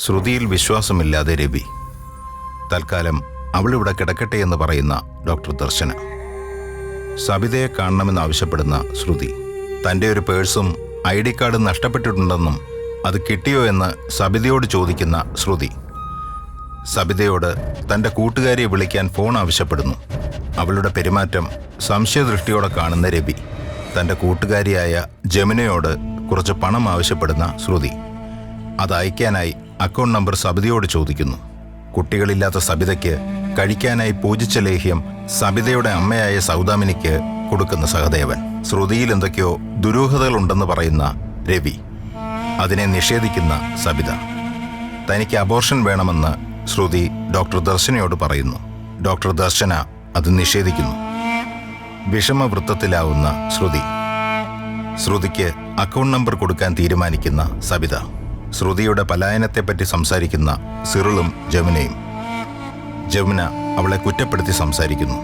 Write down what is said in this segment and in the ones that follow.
ശ്രുതിയിൽ വിശ്വാസമില്ലാതെ രവി. തൽക്കാലം അവളിവിടെ കിടക്കട്ടെ എന്ന് പറയുന്ന ഡോക്ടർ ദർശന. സബിതയെ കാണണമെന്നാവശ്യപ്പെടുന്ന ശ്രുതി. തൻ്റെ ഒരു പേഴ്സും ID കാർഡും നഷ്ടപ്പെട്ടിട്ടുണ്ടെന്നും അത് കിട്ടിയോ എന്ന് സബിതയോട് ചോദിക്കുന്ന ശ്രുതി. സബിതയോട് തൻ്റെ കൂട്ടുകാരിയെ വിളിക്കാൻ ഫോൺ ആവശ്യപ്പെടുന്നു. അവളുടെ പെരുമാറ്റം സംശയദൃഷ്ടിയോടെ കാണുന്ന രവി. തൻ്റെ കൂട്ടുകാരിയായ ജമുനയോട് കുറച്ച് പണം ആവശ്യപ്പെടുന്ന ശ്രുതി. അത് അയക്കാനായി അക്കൗണ്ട് നമ്പർ സബിതയോട് ചോദിക്കുന്നു. കുട്ടികളില്ലാത്ത സബിതയ്ക്ക് കഴിക്കാനായി പൂജിച്ച ലേഹ്യം സബിതയുടെ അമ്മയായ സൗദാമിനിക്ക് കൊടുക്കുന്ന സഹദേവൻ. ശ്രുതിയിൽ എന്തൊക്കെയോ ദുരൂഹതകളുണ്ടെന്ന് പറയുന്ന രവി. അതിനെ നിഷേധിക്കുന്ന സബിത. തനിക്ക് അബോർഷൻ വേണമെന്ന് ശ്രുതി ഡോക്ടർ ദർശനയോട് പറയുന്നു. ഡോക്ടർ ദർശന അത് നിഷേധിക്കുന്നു. വിഷമവൃത്തത്തിലാവുന്ന ശ്രുതി. ശ്രുതിക്ക് അക്കൗണ്ട് നമ്പർ കൊടുക്കാൻ തീരുമാനിക്കുന്ന സബിത. ശ്രുതിയുടെ പലായനത്തെപ്പറ്റി സംസാരിക്കുന്ന സിറിളും ജമുനയും. ജമുന അവളെ കുറ്റപ്പെടുത്തി സംസാരിക്കുന്നു.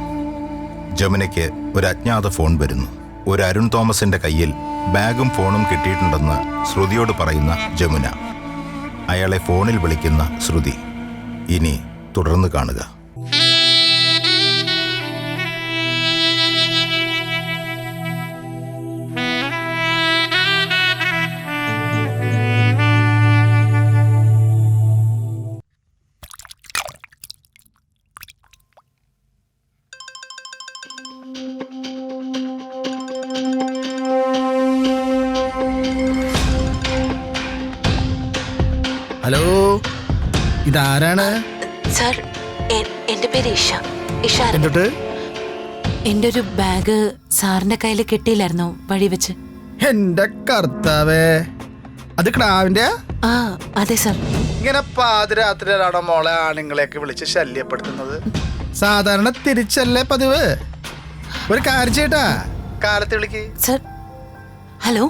ജമുനയ്ക്ക് ഒരു അജ്ഞാത ഫോൺ വരുന്നു. ഒരു അരുൺ തോമസിന്റെ കയ്യിൽ ബാഗും ഫോണും കിട്ടിയിട്ടുണ്ടെന്ന് ശ്രുതിയോട് പറയുന്ന ജമുന. അയാളെ ഫോണിൽ വിളിക്കുന്ന ശ്രുതി. ഇനി തുടർന്ന് കാണുക. ഹലോ, ഇതാരാണ്? സർ, എന്റെ പേര് ഇഷ. എന്നിട്ട് എന്റെ ഒരു ബാഗ് സാറിന്റെ കയ്യിൽ കിട്ടിയില്ലായിരുന്നോ വഴി വെച്ച്? എന്റെ കർത്താവേ, അത് ക്രാവിന്റെ? ആ അതെ സർ. ഇങ്ങനെ പാതിരാത്രിയിലാണോ മോളെ ആണുങ്ങളെയൊക്കെ വിളിച്ച് ശല്യപ്പെടുത്തുന്നത്? സാധാരണ തിരിച്ചല്ലേ പതിവ്. ഒരു കാര്യം ചെയ്യട്ടാ, കാലത്ത് വിളിക്ക്. Sir, hello.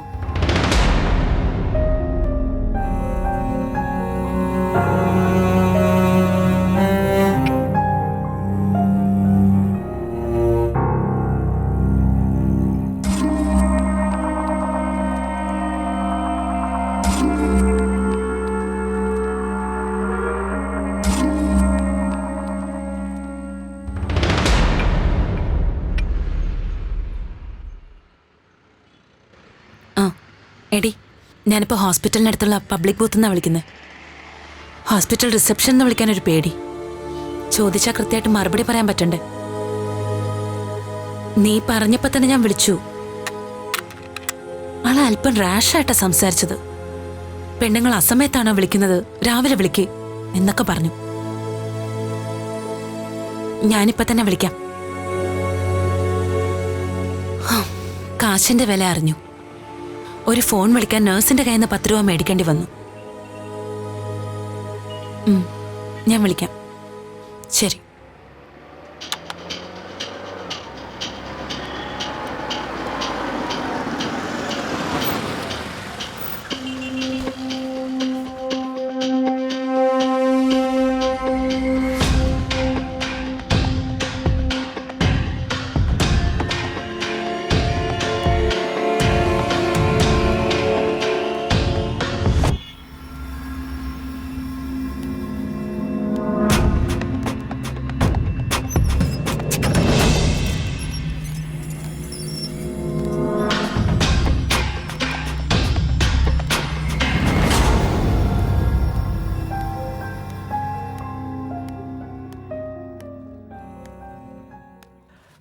എടി, ഞാനിപ്പോൾ ഹോസ്പിറ്റലിനടുത്തുള്ള പബ്ലിക് ബൂത്ത് നിന്നാണ് വിളിക്കുന്നത്. ഹോസ്പിറ്റൽ റിസപ്ഷൻ എന്ന് വിളിക്കാനൊരു പേടി. ചോദിച്ചാൽ കൃത്യമായിട്ട് മറുപടി പറയാൻ പറ്റണ്ടേ? നീ പറഞ്ഞപ്പോൾ തന്നെ ഞാൻ വിളിച്ചു. ആളെ അല്പം റാഷായിട്ടാ സംസാരിച്ചത്. പെണ്ണുങ്ങൾ അസമയത്താണോ വിളിക്കുന്നത്, രാവിലെ വിളിക്ക് എന്നൊക്കെ പറഞ്ഞു. ഞാനിപ്പോൾ തന്നെ വിളിക്കാം. കാശിന്റെ വില അറിഞ്ഞു. ഒരു ഫോൺ വിളിക്കാൻ നഴ്സിന്റെ കയ്യിൽ നിന്ന് 10 രൂപ മേടിക്കേണ്ടി വന്നു. ഞാൻ വിളിക്കാം. ശരി.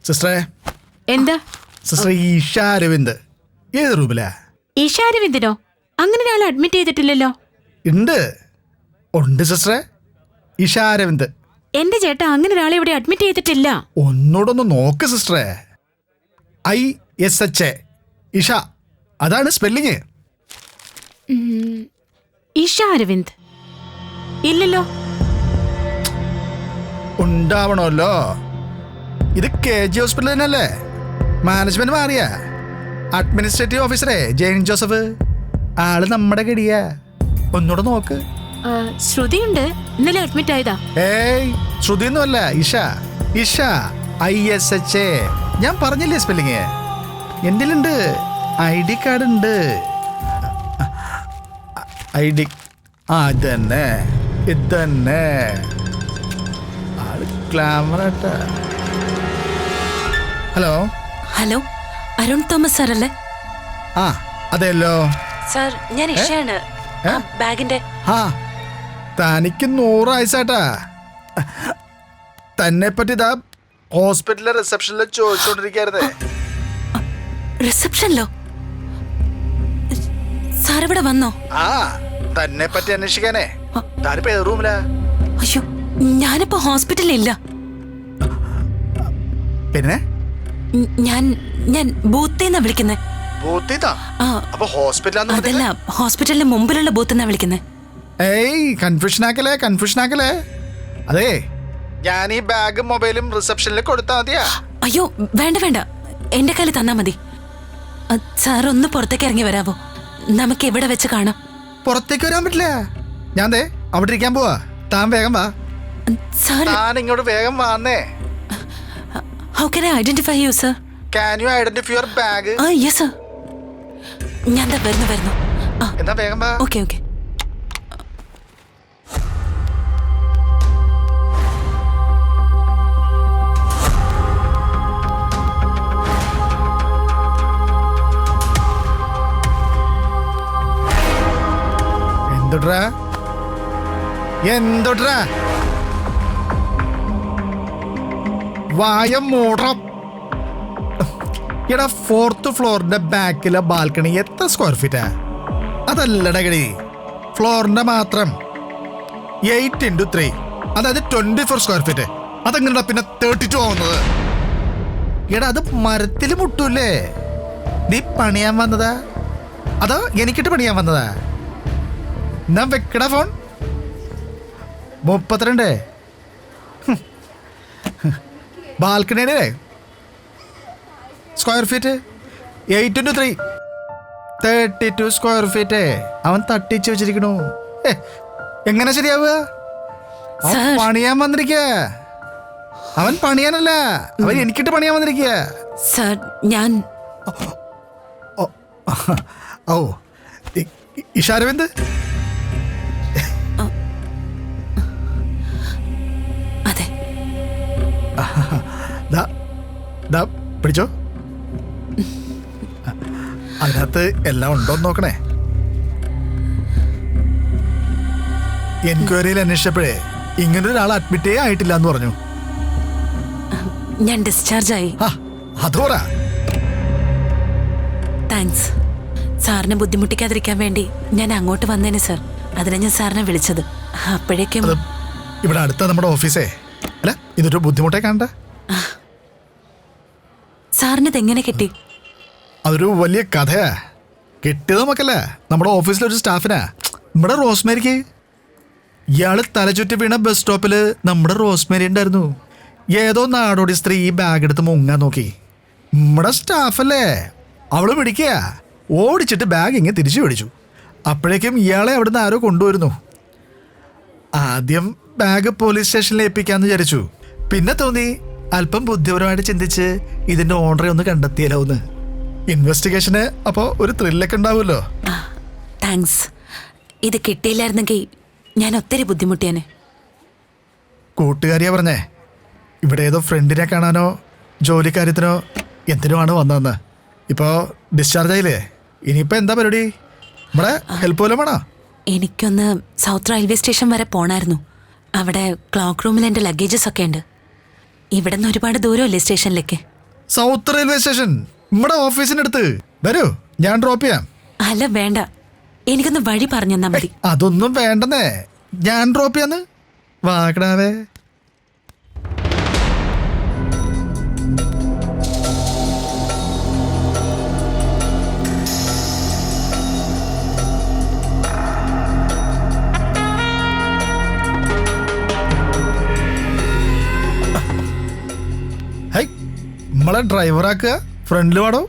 സിസ്റ്ററെ. എന്താ സിസ്റ്റർ ഈഷ അരവിന്ദ് ഏത് റൂമിലാ? ഈഷ അരവിന്ദിനോ? അങ്ങനെ ഒരാൾ അഡ്മിറ്റ് ചെയ്തിട്ടില്ലല്ലോ. ഉണ്ട് സിസ്റ്ററെ, ഈഷ അരവിന്ദ്. എന്റെ ചേട്ടാ, അങ്ങനെ ഒരാളെ ഇവിടെ അഡ്മിറ്റ് ചെയ്തിട്ടില്ല. ഒന്നോടൊന്ന് നോക്ക് സിസ്റ്ററെ. ISH ഇഷ, അതാണ് സ്പെല്ലിങ്. ഈഷ അരവിന്ദ് ഇല്ലല്ലോ. ഉണ്ടാവണമല്ലോ. ഇത് KG ഹോസ്പിറ്റൽ തന്നെയല്ലേ? മാനേജ്മെന്റ് മാറിയ അഡ്മിനിസ്ട്രേറ്റീവ് ഓഫീസറെ ജെയിൻ ജോസഫ്. ആള് നമ്മുടെ ഗഡിയാ. ഒന്നുകൂടെ നോക്ക്. ശ്രുതിയുണ്ട്, ഇന്നലെ അഡ്മിറ്റ് ആയതാ. ഏയ്, ശ്രുതിയൊന്നുമല്ല, ഇഷ. ഇഷ ISH. ഞാൻ പറഞ്ഞില്ലേ സ്പെല്ലിങ്? എൻ്റെ ഉണ്ട്. ID കാർഡ് ഉണ്ട്. ID. ആ, ഇത് തന്നെ. ഇതന്നെ ആള് ഗ്ലാമറാട്ടാ. Hello hello, Arun Thomas sir അല്ലേ? ആ അതെല്ലോ. സാർ, ഞാൻ ഇഷയാണ്. ഏ? ബാഗിന്റെ ആ തനിക്ക് 100 ആയിസാട്ടാ. തന്നെ പറ്റി ഇതാ ഹോസ്പിറ്റലിലെ റിസപ്ഷനിൽ ചോദിച്ചോണ്ടിരിക്കായിരുന്നേ. റിസപ്ഷനിലോ? സാർ ഇവിടെ വന്നോ? ആ തന്നെ പറ്റി അന്വേഷിക്കാനേ. താനിപ്പോ ഏത് റൂമിലാ? അയ്യോ, ഞാനിപ്പോ ഹോസ്പിറ്റലിൽ ഇല്ല. പിന്നെ ഞാൻ ബൂത്തേന്നാ വിളിക്കുന്നേ. ബൂത്തിതാ? ആ, അപ്പൊ ഹോസ്പിറ്റലാന്ന് അതല്ല, ഹോസ്പിറ്റലിന്റെ മുമ്പിലുള്ള ബൂത്തെന്നാ വിളിക്കുന്നേ. ഏയ് കൺഫ്യൂഷൻ ആക്കലേ. അതെ, ഞാൻ ഈ ബാഗും മൊബൈലും റിസപ്ഷനിൽ കൊടുത്താ മതിയാ? അയ്യോ, വേണ്ട, എന്റെ കയ്യിൽ തന്നാ മതി. സാർ ഒന്ന് പുറത്തേക്ക് ഇറങ്ങി വരാവോ? നമുക്ക് എവിടെ വെച്ച് കാണാം? പുറത്തേക്ക് വരാൻ പറ്റില്ല. ഞാൻ ദേ അവിടെ ഇരിക്കാൻ പോവാ. താൻ വേഗം വാ. സാർ, താൻ ഇങ്ങോട്ട് വേഗം വന്നേ. How can I identify you sir? Can you identify your bag? Yes sir. ഞാൻ ദാ വരുന്നു. എന്നാ വേഗം വാ. ഓക്കെ. എന്തൊട്രാ വായ മൂടം. എടാ, 4th ഫ്ലോറിന്റെ ബാക്കിലെ ബാൽക്കണി എത്ര സ്ക്വയർ ഫീറ്റാ? അതല്ലട ഗടി, ഫ്ലോറിന്റെ മാത്രം 8x3, അതായത് 24 സ്ക്വയർ ഫീറ്റ്. അതെങ്ങനെയാ പിന്നെ 32 ആവുന്നത്? എടാ, അത് മരത്തിൽ മുട്ടൂല്ലേ? നീ പണിയാൻ വന്നതാ അതോ എനിക്കിട്ട് പണിയാൻ വന്നതാ? എന്നാ വെക്കട ഫോൺ. 32 ബാൽക്കണിയുടെ square feet 8x3, 32 square feet. അവൻ തട്ടിച്ച് വെച്ചിരിക്കണു. എങ്ങനെ ശരിയാവുക? അവൻ Sir. പണിയാൻ വന്നിരിക്കുക. അവൻ പണിയാനല്ല, അവൻ എനിക്കിട്ട് പണിയാൻ വന്നിരിക്കുക. സാർ, ഞാൻ ഓ ഇഷാരവിന്ദ്, അതെ. ദാ പിടിച്ചോ. അതിനകത്ത് എല്ലാം ഉണ്ടോന്ന് നോക്കണേ. എൻക്വയറിയിൽ അന്വേഷിച്ചപ്പോഴേ ഇങ്ങനൊരാൾ അഡ്മിറ്റേ ആയിട്ടില്ല എന്ന് പറഞ്ഞു. ഞാൻ ഡിസ്ചാർജ് ആയി. അത് പറ. താങ്ക്സ്. സാറിനെ ബുദ്ധിമുട്ടിക്കാതിരിക്കാൻ വേണ്ടി ഞാൻ അങ്ങോട്ട് വന്നേനെ സാർ. അതിനാ ഞാൻ സാറിനെ വിളിച്ചത്. അപ്പോഴേക്കും അത് ഇവിടെ അടുത്ത നമ്മുടെ ഓഫീസേ അല്ല, ഇതൊരു ബുദ്ധിമുട്ടേ കാണണ്ട. സാറിനിത് എങ്ങനെ കിട്ടി? അതൊരു വലിയ കഥയാ. കിട്ടിയത് നമുക്കല്ല, നമ്മുടെ ഓഫീസിലൊരു സ്റ്റാഫിനാ, നമ്മുടെ റോസ്മേരിക്ക്. ഇയാള് തലചുറ്റി വീണ ബസ് സ്റ്റോപ്പില് നമ്മുടെ റോസ്മേരി ഉണ്ടായിരുന്നു. ഏതോ നാടോടി സ്ത്രീ ഈ ബാഗ് എടുത്ത് മുങ്ങാൻ നോക്കി. നമ്മുടെ സ്റ്റാഫല്ലേ, അവള് പിടിക്കുക. ഓടിച്ചിട്ട് ബാഗ് ഇങ്ങനെ തിരിച്ചു പിടിച്ചു. അപ്പോഴേക്കും ഇയാളെ അവിടുന്ന് ആരോ കൊണ്ടുവരുന്നു. ആദ്യം ബാഗ് പോലീസ് സ്റ്റേഷനിൽ ഏൽപ്പിക്കാന്ന് വിചാരിച്ചു. പിന്നെ തോന്നി അല്പം ബുദ്ധിപരമായിട്ട് ചിന്തിച്ച് ഇതിന്റെ ഓണറെ ഒന്ന് കണ്ടെത്തിയാലോ എന്ന്. ഇൻവെസ്റ്റിഗേഷന് അപ്പോൾ ഒരു ത്രില്ലൊക്കെ ഉണ്ടാവുമല്ലോ. താങ്ക്സ്. ഇത് കിട്ടിയില്ലായിരുന്നെങ്കിൽ ഞാൻ ഒത്തിരി ബുദ്ധിമുട്ടിയാനെ. കൂട്ടുകാരിയാ പറഞ്ഞേ, ഇവിടെ ഏതോ ഫ്രണ്ടിനെ കാണാനോ ജോലിക്കാര്യത്തിനോ എന്തിനുമാണ് വന്നതെന്ന്. ഇപ്പോൾ ഡിസ്ചാർജ് ആയില്ലേ? ഇനിയിപ്പോൾ എന്താ പരിപാടി? നമ്മുടെ ഹെൽപ്പ് പോലും വേണോ? എനിക്കൊന്ന് സൗത്ത് റെയിൽവേ സ്റ്റേഷൻ വരെ പോണായിരുന്നു. അവിടെ ക്ലോക്ക് റൂമിൽ എൻ്റെ ലഗേജസ് ഒക്കെ ഉണ്ട്. ഇവിടെ നിന്ന് ഒരുപാട് ദൂരമല്ലേ സ്റ്റേഷനിലേക്ക്? സൗത്ത് റെയിൽവേ സ്റ്റേഷൻ നമ്മുടെ ഓഫീസിനടുത്ത്. വരൂ, ഞാൻ ഡ്രോപ്പ് ചെയ്യാം. അല്ല, വേണ്ട. എനിക്കൊന്ന് വഴി പറഞ്ഞു തന്നാ മതി. അതൊന്നും വേണ്ടെന്നേ, ഞാൻ ഡ്രോപ്പ് ചെയ്യാന്ന്. വാക്കടാവേ. ഹൈ, നമ്മളെ ഡ്രൈവറാക്കുക. ഫ്രണ്ടിൽ വാടോ.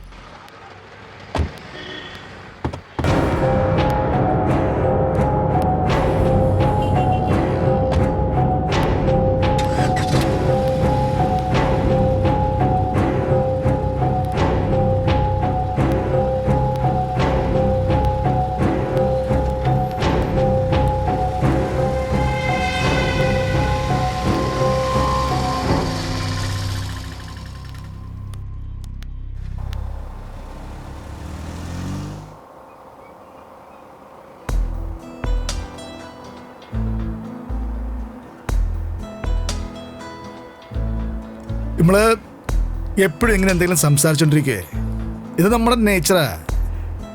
നമ്മള് എപ്പോഴും ഇങ്ങനെ എന്തെങ്കിലും സംസാരിച്ചോണ്ടിരിക്കേ, ഇത് നമ്മുടെ നേച്ചറാ,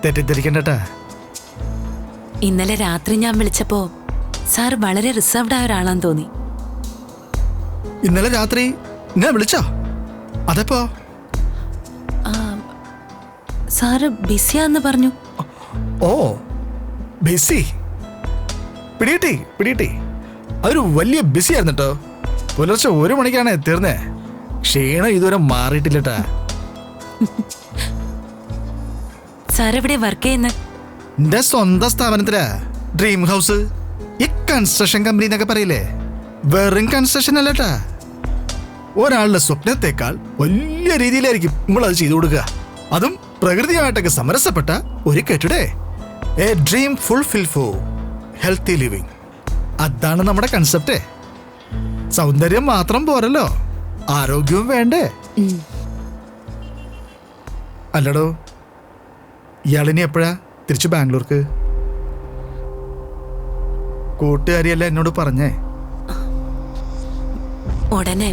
തെറ്റിദ്ധരിക്കണ്ടട്ടാ. ഇന്നലെ രാത്രി ഞാൻ വിളിച്ചപ്പോ സാർ വളരെ റിസർവ്ഡ് ആയ ഒരാളാന്ന് തോന്നി. ഇന്നലെ രാത്രി ഞാൻ വിളിച്ചോ? അതെപ്പോ? സാറ് ബിസിയാന്ന് പറഞ്ഞു. ഓ, ബിസി. പിടികിട്ടി. അതൊരു വലിയ ബിസി ആയിരുന്നു കേട്ടോ. പുലർച്ചെ 1 മണിക്കാണ് തീർന്നേ. ക്ഷീണം ഇതുവരെ മാറിയിട്ടില്ലട്ടാ. സാർ എവിടെ വർക്ക് ചെയ്യുന്നത്? എന്റെ സ്വന്തം സ്ഥാപനത്തിലാ, ഡ്രീം ഹൗസ്. ഈ കൺസ്ട്രക്ഷൻ കമ്പനി എന്നൊക്കെ പറയില്ലേ, വെറും കൺസ്ട്രക്ഷൻ അല്ലട്ടാ. ഒരാളുടെ സ്വപ്നത്തെക്കാൾ വലിയ രീതിയിലായിരിക്കും നമ്മളത് ചെയ്തു കൊടുക്കുക. അതും പ്രകൃതിയുമായിട്ടൊക്കെ സമരസപ്പെട്ട ഒരു കെട്ടിടേ. A dream fulfil for healthy living. അതാണ് നമ്മുടെ കൺസെപ്റ്റ്. സൗന്ദര്യം മാത്രം പോരല്ലോ, ആരോഗ്യവും വേണ്ടേ? അല്ലടോ, ഇയാളിനി എപ്പോഴാ തിരിച്ചു ബാംഗ്ലൂർക്ക്? കൂട്ടുകാരിയല്ല എന്നോട് പറഞ്ഞേ. ഉടനെ.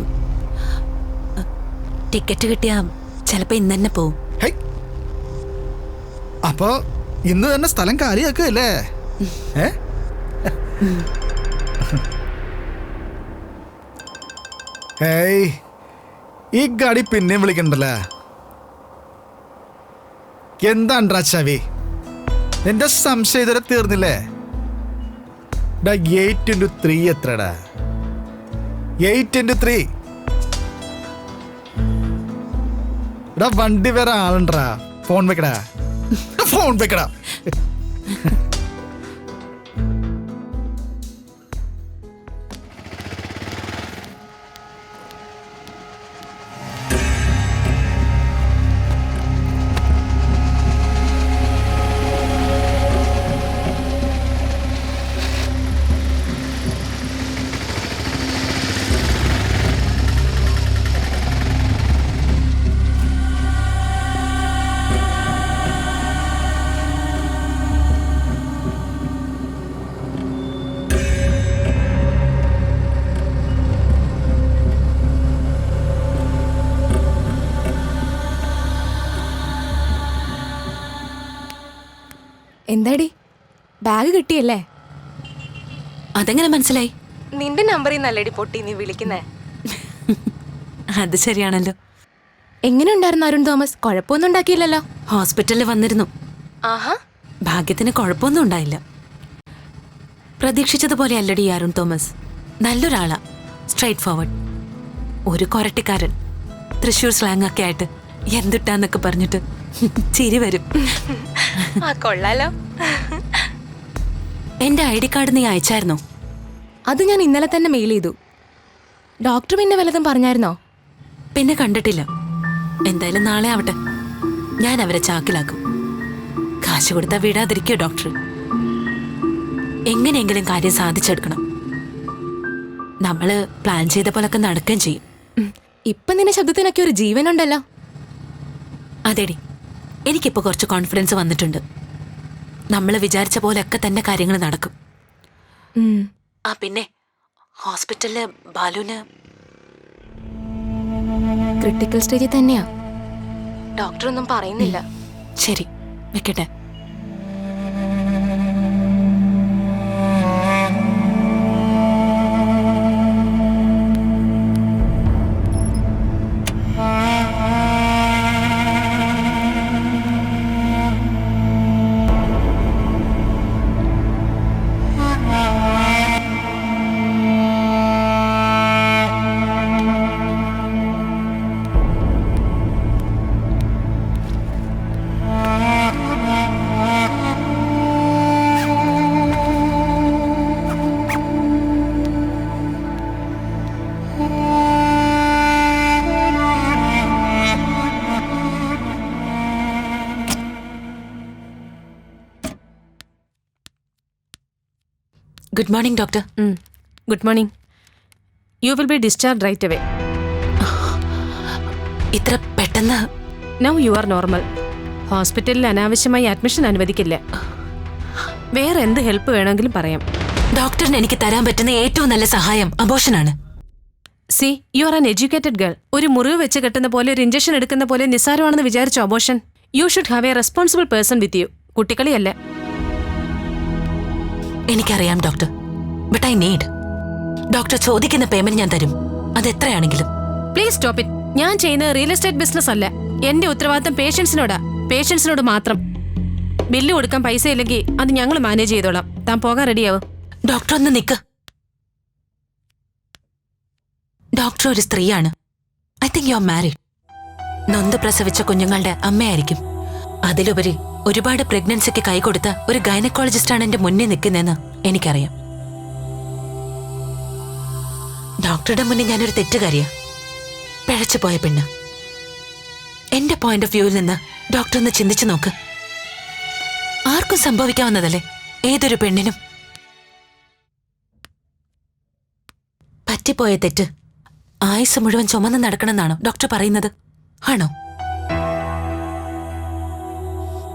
ടിക്കറ്റ് കിട്ടിയാ ചിലപ്പോ ഇന്ന് തന്നെ പോവും. അപ്പൊ ഇന്ന് തന്നെ സ്ഥലം കാലിയാക്കല്ലേ? ഏയ്, ഈ ഗാഡി പിന്നെയും വിളിക്കണ്ടല്ലേ? എന്താണ്ടാ ചവി, എന്റെ സംശയം ഇതുവരെ തീർന്നില്ലേ? 8x3 എത്രടാ? 8x3. വണ്ടി വേറെ ആളുണ്ടാ. ഫോൺ വെക്കടാ. എന്താടി, ബാഗ് കിട്ടിയല്ലേ? അതെങ്ങനെ മനസ്സിലായി? നിന്റെ നമ്പറിൽ നിന്നല്ലേടി പൊട്ടി നീ വിളിക്കുന്നേ. അത് ശരിയാണല്ലോ. എങ്ങനെ ഉണ്ടായിരുന്നു അരുൺ തോമസ്? കുഴപ്പമൊന്നും ഉണ്ടാക്കിയില്ലല്ലോ. ഹോസ്പിറ്റലിൽ വന്നിരുന്നു. ആഹാ, ഭാഗ്യത്തിന് കുഴപ്പമൊന്നും ഉണ്ടായില്ല. പ്രതീക്ഷിച്ചതുപോലെ അല്ലടി അരുൺ തോമസ്. നല്ലൊരാളാ, സ്ട്രൈറ്റ് ഫോർവേഡ്. ഒരു കൊരട്ടിക്കാരൻ, തൃശ്ശൂർ സ്ലാങ് ഒക്കെ ആയിട്ട് എന്തിട്ടാന്നൊക്കെ പറഞ്ഞിട്ട് ചിരി വരും. കൊള്ളാലോ. എന്റെ ID കാർഡ് നീ അയച്ചായിരുന്നോ? അത് ഞാൻ ഇന്നലെ തന്നെ മെയിൽ ചെയ്തു. ഡോക്ടർ പിന്നെ വല്ലതും പറഞ്ഞായിരുന്നോ? പിന്നെ കണ്ടിട്ടില്ല. എന്തായാലും നാളെ ആവട്ടെ, ഞാൻ അവരെ ചാക്കിലാക്കും. കാശ് കൊടുത്താൽ വിടാതിരിക്കോ ഡോക്ടർ? എങ്ങനെയെങ്കിലും കാര്യം സാധിച്ചെടുക്കണം. നമ്മള് പ്ലാൻ ചെയ്ത പോലൊക്കെ നടക്കുകയും ചെയ്യും. ഇപ്പൊ നിന്റെ ശബ്ദത്തിനൊക്കെ ഒരു ജീവനുണ്ടല്ലോ. അതെടി, എനിക്കിപ്പോ കുറച്ച് കോൺഫിഡൻസ് വന്നിട്ടുണ്ട്. നമ്മൾ വിചാരിച്ച പോലെയൊക്കെ തന്നെ കാര്യങ്ങൾ നടക്കും. പിന്നെ ഹോസ്പിറ്റലില് ബാലുന് ക്രിട്ടിക്കൽ സ്റ്റേജിൽ തന്നെയാ. ഡോക്ടർ ഒന്നും പറയുന്നില്ല. ശരി, വെക്കട്ടെ. Good morning doctor. Good morning. You will be discharge right away. ഇത്ര പെട്ടെന്ന്? Now you are normal. ഹോസ്പിറ്റലിൽ അനാവശ്യമായി അഡ്മിഷൻ അനുവദിക്കില്ല. വേറെ എന്ത് ഹെൽപ്പ് വേണമെങ്കിലും പറയാം. ഡോക്ടറിന് എനിക്ക് തരാൻ പറ്റുന്ന ഏറ്റവും നല്ല സഹായം അബോർഷനാണ്. See you are an educated girl. ഒരു മുറിവ് വെച്ച് കെട്ടുന്ന പോലെ, ഒരു ഇഞ്ചക്ഷൻ എടുക്കുന്ന പോലെ നിസ്സാരമാണെന്ന് വിചാരിച്ചോ അബോർഷൻ? You should have a responsible person with you. കുട്ടികളിയല്ല. എനിക്കറിയാം doctor, but I need. Doctor ചോദിക്കുന്ന പേയ്മെന്റ് ഞാൻ തരും, അത് എത്രയാണെങ്കിലും. Please stop it. ഞാൻ ചെയ്യുന്നത് റിയൽ എസ്റ്റേറ്റ് ബിസിനസ് അല്ല. എന്റെ ഉത്തരവാദിത്തം പേഷ്യൻസിനോടാ, പേഷ്യൻസിനോട് മാത്രം. ബില്ല് കൊടുക്കാൻ പൈസ ഇല്ലെങ്കിൽ അത് ഞങ്ങൾ മാനേജ് ചെയ്തോളാം. താൻ പോകാൻ റെഡിയാവും. ഡോക്ടർ ഒന്ന് നിക്ക്. ഡോക്ടർ ഒരു സ്ത്രീയാണ്. I think you are married. നൊന്ത് പ്രസവിച്ച കുഞ്ഞുങ്ങളുടെ അമ്മയായിരിക്കും. അതിലുപരി ഒരുപാട് പ്രഗ്നൻസിക്ക് കൈകൊടുത്ത ഒരു ഗൈനക്കോളജിസ്റ്റാണ് എന്റെ മുന്നിൽ നിൽക്കുന്നതെന്ന് എനിക്കറിയാം. ഡോക്ടറുടെ മുന്നിൽ ഞാനൊരു തെറ്റുകാരിയാ, പിഴച്ചു പോയ പെണ്ണ്. എന്റെ പോയിന്റ് ഓഫ് വ്യൂവിൽ നിന്ന് ഡോക്ടർ ഒന്ന് ചിന്തിച്ചു നോക്ക്. ആർക്കും സംഭവിക്കാവുന്നതല്ലേ ഏതൊരു പെണ്ണിനും. പറ്റിപ്പോയ തെറ്റ് ആയുസ് മുഴുവൻ ചുമന്ന് നടക്കണമെന്നാണോ ഡോക്ടർ പറയുന്നത്? ആണോ?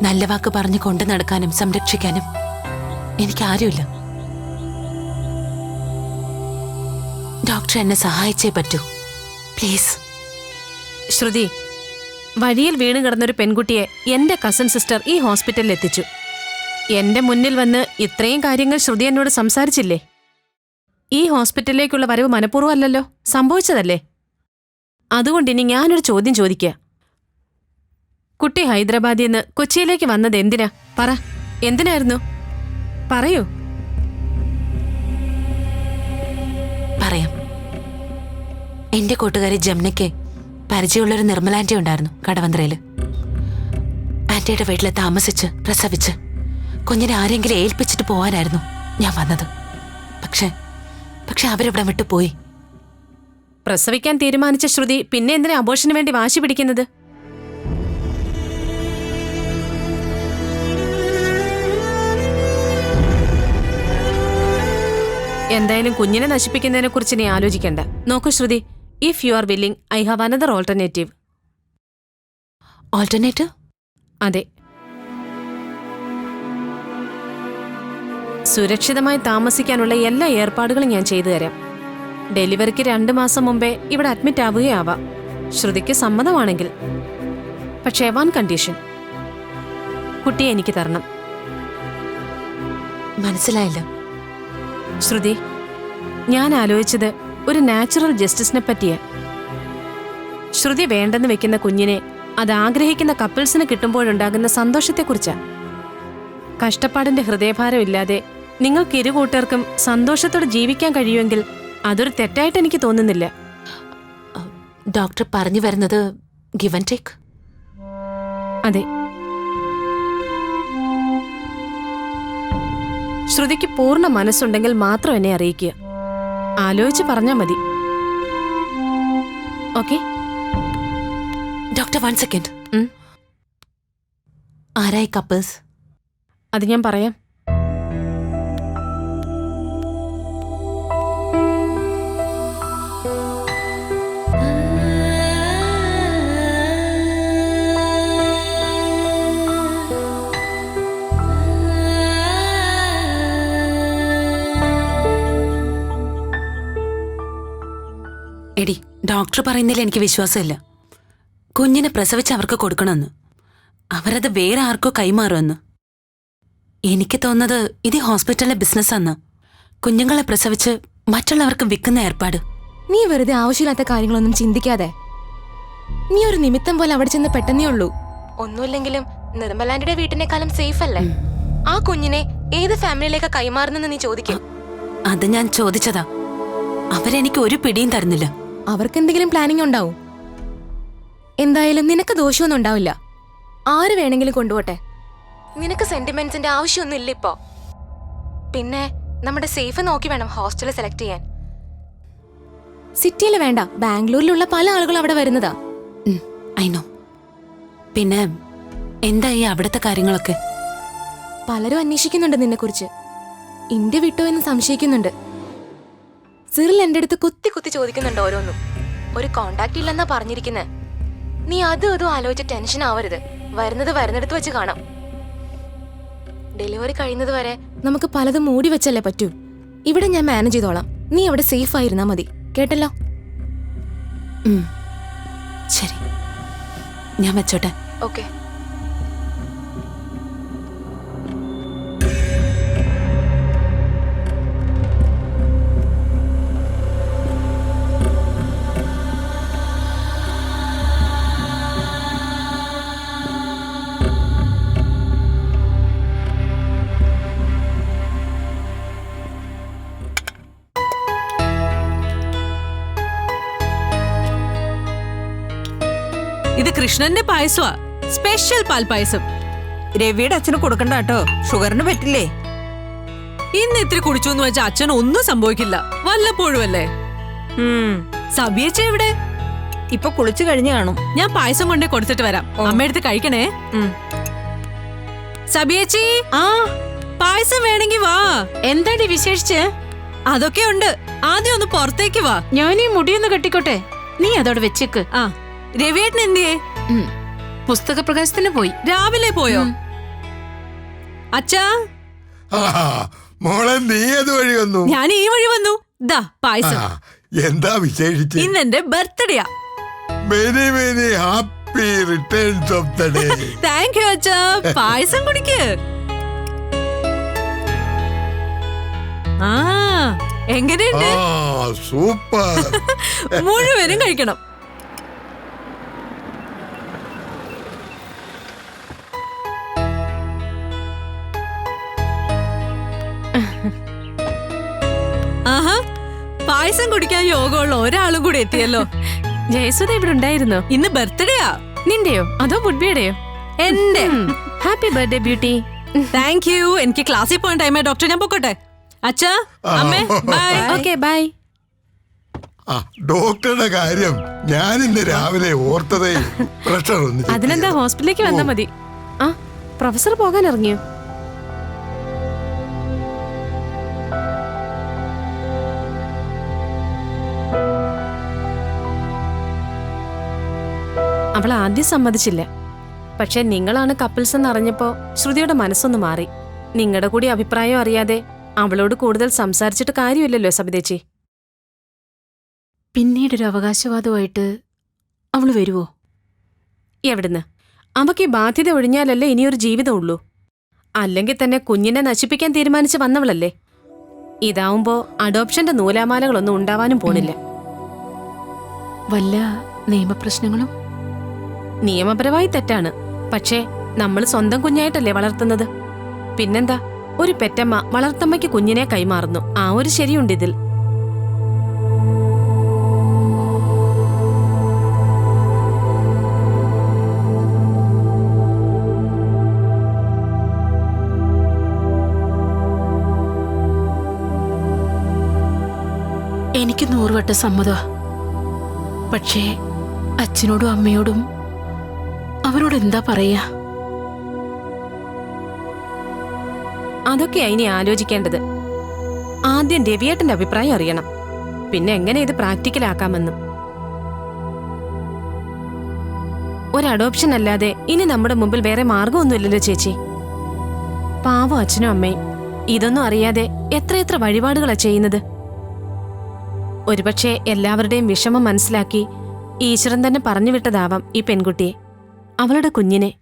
നല്ല വാക്ക് പറഞ്ഞു കൊണ്ടു നടക്കാനും സംരക്ഷിക്കാനും എനിക്കാരുമില്ല. ഡോക്ടർ എന്നെ സഹായിച്ചേ പറ്റൂ, പ്ലീസ്. ശ്രുതി, വഴിയിൽ വീണ് കിടന്നൊരു പെൺകുട്ടിയെ എന്റെ കസിൻ സിസ്റ്റർ ഈ ഹോസ്പിറ്റലിൽ എത്തിച്ചു. എന്റെ മുന്നിൽ വന്ന് ഇത്രയും കാര്യങ്ങൾ ശ്രുതി എന്നോട് സംസാരിച്ചില്ലേ? ഈ ഹോസ്പിറ്റലിലേക്കുള്ള വരവ് മനഃപൂർവ്വം അല്ലല്ലോ, സംഭവിച്ചതല്ലേ? അതുകൊണ്ട് ഇനി ഞാനൊരു ചോദ്യം ചോദിക്കുക. കുട്ടി ഹൈദരാബാദിൽ നിന്ന് കൊച്ചിയിലേക്ക് വന്നത് എന്തിനാ? പറ, എന്തിനായിരുന്നു? പറയൂ. പറയാം. എന്റെ കൂട്ടുകാരി ജമുനയ്ക്ക് പരിചയമുള്ളൊരു നിർമ്മല ആന്റി ഉണ്ടായിരുന്നു കടവന്ത്രയില്. ആന്റിയുടെ വീട്ടിൽ താമസിച്ച് പ്രസവിച്ച് കുഞ്ഞിനെ ആരെങ്കിലും ഏൽപ്പിച്ചിട്ട് പോവാനായിരുന്നു ഞാൻ വന്നത്. പക്ഷെ അവരിവിടെ വിട്ടു പോയി. പ്രസവിക്കാൻ തീരുമാനിച്ച ശ്രുതി പിന്നെ എന്തിനാ അബോർഷന് വേണ്ടി വാശി പിടിക്കുന്നത്? എന്തായാലും കുഞ്ഞിനെ നശിപ്പിക്കുന്നതിനെ കുറിച്ച് നീ ആലോചിക്കണ്ട. നോക്കൂ Shruti, if you are willing, I have another alternative. Alternative? അതെ, സുരക്ഷിതമായി താമസിക്കാനുള്ള എല്ലാ ഏർപ്പാടുകളും ഞാൻ ചെയ്തു തരാം. ഡെലിവറിക്ക് 2 മാസം മുമ്പേ ഇവിടെ അഡ്മിറ്റ് ആവുകയാവാം, ശ്രുതിക്ക് സമ്മതമാണെങ്കിൽ. പക്ഷേ 1 കണ്ടീഷൻ, കുട്ടിയെ എനിക്ക് തരണം. മനസ്സിലായില്ല. ശ്രുതി, ഞാൻ ആലോചിച്ചത് ഒരു നാച്ചുറൽ ജസ്റ്റിസിനെ പറ്റിയാ. ശ്രുതി വേണ്ടെന്ന് വെക്കുന്ന കുഞ്ഞിനെ അത് ആഗ്രഹിക്കുന്ന കപ്പിൾസിന് കിട്ടുമ്പോഴുണ്ടാകുന്ന സന്തോഷത്തെക്കുറിച്ചാ. കഷ്ടപ്പാടിന്റെ ഹൃദയഭാരം ഇല്ലാതെ നിങ്ങൾക്ക് ഇരുകൂട്ടർക്കും സന്തോഷത്തോടെ ജീവിക്കാൻ കഴിയുമെങ്കിൽ അതൊരു തെറ്റായിട്ട് എനിക്ക് തോന്നുന്നില്ല. ഡോക്ടർ പറഞ്ഞു വരുന്നത് ഗിവ് ആൻഡ് ടേക്ക്? അതെ. ശ്രുതിക്ക് പൂർണ്ണ മനസ്സുണ്ടെങ്കിൽ മാത്രം എന്നെ അറിയിക്കുക. ആലോചിച്ച് പറഞ്ഞാൽ മതി. ഓക്കെ? Doctor 1 second. ആരായി കപ്പിൾസ്? അത് ഞാൻ പറയാം. എടി, ഡോക്ടർ പറയുന്നതിൽ എനിക്ക് വിശ്വാസമില്ല. കുഞ്ഞിനെ പ്രസവിച്ച് അവർക്ക് കൊടുക്കണമെന്ന്. അവരത് വേറെ ആർക്കോ കൈമാറുമെന്ന്. എനിക്ക് തോന്നുന്നത് ഇത് ഹോസ്പിറ്റലിലെ ബിസിനസ്സാന്ന്. കുഞ്ഞുങ്ങളെ പ്രസവിച്ച് മറ്റുള്ളവർക്ക് വിൽക്കുന്ന ഏർപ്പാട്. നീ വെറുതെ ആവശ്യമില്ലാത്ത കാര്യങ്ങളൊന്നും ചിന്തിക്കാതെ. നീ ഒരു നിമിത്തം പോലെ അവിടെ ചെന്ന് പെട്ടെന്നേ ഉള്ളൂ. ഒന്നുമില്ലെങ്കിലും നിർമ്മലാന്റിയുടെ വീട്ടിനേക്കാളും സേഫ് അല്ലേ? ആ കുഞ്ഞിനെ ഏത് ഫാമിലിയിലേക്കാ കൈമാറുന്നെന്ന് നീ ചോദിക്കും. അത് ഞാൻ ചോദിച്ചതാ. അവരെനിക്ക് ഒരു പിടിയും തരുന്നില്ല. അവർക്ക് എന്തെങ്കിലും പ്ലാനിങ് ഉണ്ടാവും. എന്തായാലും നിനക്ക് ദോഷമൊന്നും ഉണ്ടാവില്ല. ആര് വേണമെങ്കിലും കൊണ്ടുപോട്ടെ. നിനക്ക് സെന്റിമെന്റ്സിന്റെ ആവശ്യമൊന്നും ഇല്ല ഇപ്പോ. പിന്നെ നമ്മുടെ സേഫ് നോക്കി വേണം ഹോസ്റ്റൽ സെലക്ട് ചെയ്യാൻ. സിറ്റിയിൽ വേണ്ട, ബാംഗ്ലൂരിലുള്ള പല ആളുകളും അവിടെ വരുന്നതാ. I know. പിന്നെ എന്തായി അവിടുത്തെ കാര്യങ്ങളൊക്കെ? പലരും അന്വേഷിക്കുന്നുണ്ട് നിന്നെ കുറിച്ച്. ഇന്ത്യ വിട്ടോ എന്ന് സംശയിക്കുന്നുണ്ട്. സിറിൽ എന്റെ അടുത്ത് കുത്തി കുത്തി ചോദിക്കുന്നുണ്ട് ഓരോന്നും. ഒരു കോണ്ടാക്ട് ഇല്ലെന്നാ പറഞ്ഞിരിക്കുന്നത്. നീ അതും ആലോചിച്ച് ടെൻഷൻ ആവരുത്. വരുന്നിടത്ത് വെച്ച് കാണാം. ഡെലിവറി കഴിയുന്നത് വരെ നമുക്ക് പലതും മൂടി വെച്ചല്ലേ പറ്റൂ. ഇവിടെ ഞാൻ മാനേജ് ചെയ്തോളാം. നീ അവിടെ സേഫ് ആയിരുന്നാ മതി. കേട്ടല്ലോ? ശരി, ഞാൻ വെച്ചോട്ടെ. ഓക്കെ. ഇത് കൃഷ്ണന്റെ പായസമാ, സ്പെഷ്യൽ പാൽപായസം. രവിയുടെ അച്ഛന് കൊടുക്കണ്ട കേട്ടോ, ഷുഗറിന് പറ്റില്ലേ. ഇന്ന് ഇത്തിരി കുടിച്ചു എന്ന് വെച്ചാൽ അച്ഛൻ ഒന്നും സംഭവിക്കില്ല, വല്ലപ്പോഴും അല്ലേ. സബിയച്ച എവിടെ? ഇപ്പൊ കുളിച്ചു കഴിഞ്ഞു കാണും. ഞാൻ പായസം കൊണ്ടേ കൊടുത്തിട്ട് വരാം, അമ്മയെടുത്ത് കഴിക്കണേ. സബിയച്ചി, ആ പായസം വേണമെങ്കി വാ. എന്താടി വിശേഷിച്ച്? അതൊക്കെ ഉണ്ട്, ആദ്യം ഒന്ന് പുറത്തേക്ക് വാ. ഞാൻ ഈ മുടിയൊന്ന് കെട്ടിക്കോട്ടെ, നീ അതോടെ വെച്ചേക്ക്. ആ രവിയേട്ടൻ എന്തിയേ? പുസ്തക പ്രകാശത്തിന് പോയി. രാവിലെ പോയോ? അച്ഛാ, മോളെ നീ ഏത് വഴി വന്നു? ഞാൻ ഈ വഴി വന്നു. ദാ പായസം. എന്താ വിശേഷിച്ച്? ഇന്ന് എന്റെ ബർത്ത്ഡേയാ. Many many happy returns of the day. Thank you അച്ഛാ. പായസം കുടിക്ക്. ആ എങ്ങനെയുണ്ട്? സൂപ്പർ. മുഴുവനും കഴിക്കണം. ആഹാ, പായസം കുടിക്കാൻ യോഗമുള്ള ഒരാളും കൂടി എത്തിയല്ലോ. ജയസുധ ഇവിടെ ഉണ്ടായിരുന്നോ? ഇന്ന് ബർത്ത്ഡേയാ. നിന്റെയോ അതോ ബുഡ്ബിയുടെയോ? എന്റെ. Happy birthday beauty. Thank you. എനിക്ക് ക്ലാസ്സിൽ പോകാൻ ടൈമായി ഡോക്ടർ, ഞാൻ പൊക്കോട്ടെ. അച്ഛാ, അമ്മേ, ബൈ. Okay bye. ഡോക്ടറുടെ കാര്യം ഞാൻ ഇന്ന് രാവിലെ ഓർത്തതേ. പ്രഷർ ഒന്ന് അതിനെന്താ, ഹോസ്പിറ്റലിലേക്ക് വന്നാ മതി. ആ പ്രൊഫസർ പോകാൻ ഇറങ്ങിയോ? അവൾ ആദ്യം സമ്മതിച്ചില്ല. പക്ഷെ നിങ്ങളാണ് കപ്പിൾസ് എന്ന് അറിഞ്ഞപ്പോ ശ്രുതിയുടെ മനസ്സൊന്ന് മാറി. നിങ്ങളുടെ കൂടി അഭിപ്രായം അറിയാതെ അവളോട് കൂടുതൽ സംസാരിച്ചിട്ട് കാര്യമില്ലല്ലോ സബിതേച്ചി. പിന്നീടൊരു അവകാശവാദമായിട്ട് അവള് വരുവോ? എവിടുന്ന്? അവക്ക് ഈ ബാധ്യത ഒഴിഞ്ഞാലല്ലേ ഇനിയൊരു ജീവിതമുള്ളൂ. അല്ലെങ്കിൽ തന്നെ കുഞ്ഞിനെ നശിപ്പിക്കാൻ തീരുമാനിച്ച് വന്നവളല്ലേ. ഇതാവുമ്പോ അഡോപ്ഷന്റെ നൂലാമാലകളൊന്നും ഉണ്ടാവാനും പോണില്ല. വല്ല നിയമപ്രശ്നങ്ങളും? നിയമപരമായി തെറ്റാണ്, പക്ഷേ നമ്മൾ സ്വന്തം കുഞ്ഞായിട്ടല്ലേ വളർത്തുന്നത്. പിന്നെന്താ, ഒരു പെറ്റമ്മ വളർത്തമ്മയ്ക്ക് കുഞ്ഞിനെ കൈമാറുന്നു, ആ ഒരു ശരിയുണ്ട് ഇതിൽ. എനിക്ക് 100 വട്ടം സമ്മതമാ. പക്ഷേ അച്ഛനോടും അമ്മയോടും അവരോട് എന്താ പറയാ? അതൊക്കെയാ ഇനി ആലോചിക്കേണ്ടത്. ആദ്യം രവിയേട്ടന്റെ അഭിപ്രായം അറിയണം, പിന്നെ എങ്ങനെ ഇത് പ്രാക്ടിക്കലാക്കാമെന്നും. ഒരു അഡോപ്ഷൻ അല്ലാതെ ഇനി നമ്മുടെ മുമ്പിൽ വേറെ മാർഗമൊന്നുമില്ലല്ലോ ചേച്ചി. പാവം അച്ഛനും അമ്മയും ഇതൊന്നും അറിയാതെ എത്രയെത്ര വഴിപാടുകളാ ചെയ്യുന്നത്. ഒരുപക്ഷെ എല്ലാവരുടെയും വിഷമം മനസ്സിലാക്കി ഈശ്വരൻ തന്നെ പറഞ്ഞു വിട്ടതാവാം ഈ പെൺകുട്ടിയെ, അവളുടെ കുഞ്ഞിനെ.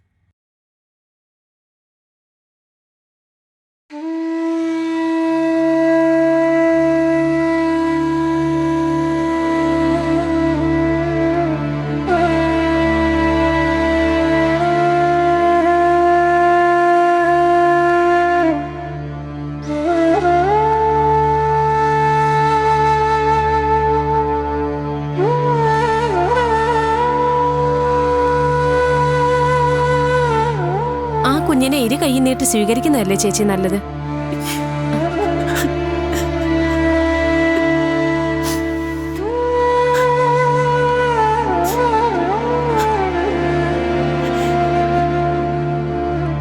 കുഞ്ഞിനെ ഇരു കൈ നീട്ടി സ്വീകരിക്കുന്നതല്ലേ ചേച്ചി നല്ലത്.